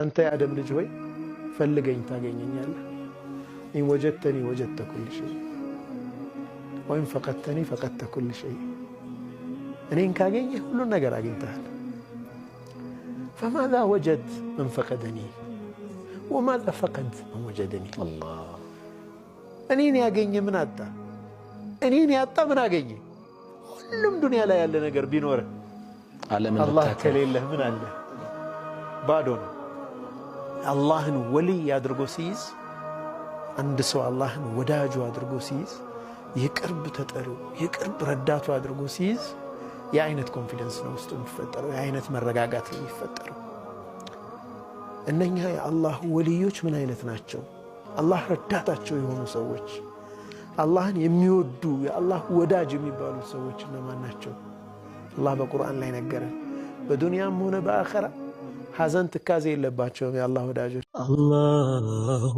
أنت يا آدم لجوي فلقين تاقين يالا إن وجدتني وجدت كل شيء وإن فقدتني فقدت كل شيء إن كاقين كل نقر أقين. فماذا وجد من فقدني وماذا فقد من وجدني؟ الله أنيني أقين من أتا أنيني أتا من أقين كلهم دنيا لا يالا نقر بينوره الله كليله من الله بعدون الله ولي يادرغو سيز عند سو الله وداجو يادرغو سيز يقرب تطرو يقرب رداتو يادرغو سيز يا عينت كونفيدنس ነው ውስጡ የሚፈጠረው ያ አይነት መረጋጋት ነው የሚፈጠረው። እነኛ የአላህ ወሊዮች ምን አይነት ናቸው? አላህ ረዳታቸው የሆኑ ሰዎች አላህን የሚወዱ የአላህ ወዳጅ የሚባሉ ሰዎች እነማን ናቸው? አላህ በቁርአን ላይ ነገረን። በዱንያም ሆነ በአኺራ ሐዘን ትካዜ የለባቸውም የአላህ ወዳጆች። አላሁ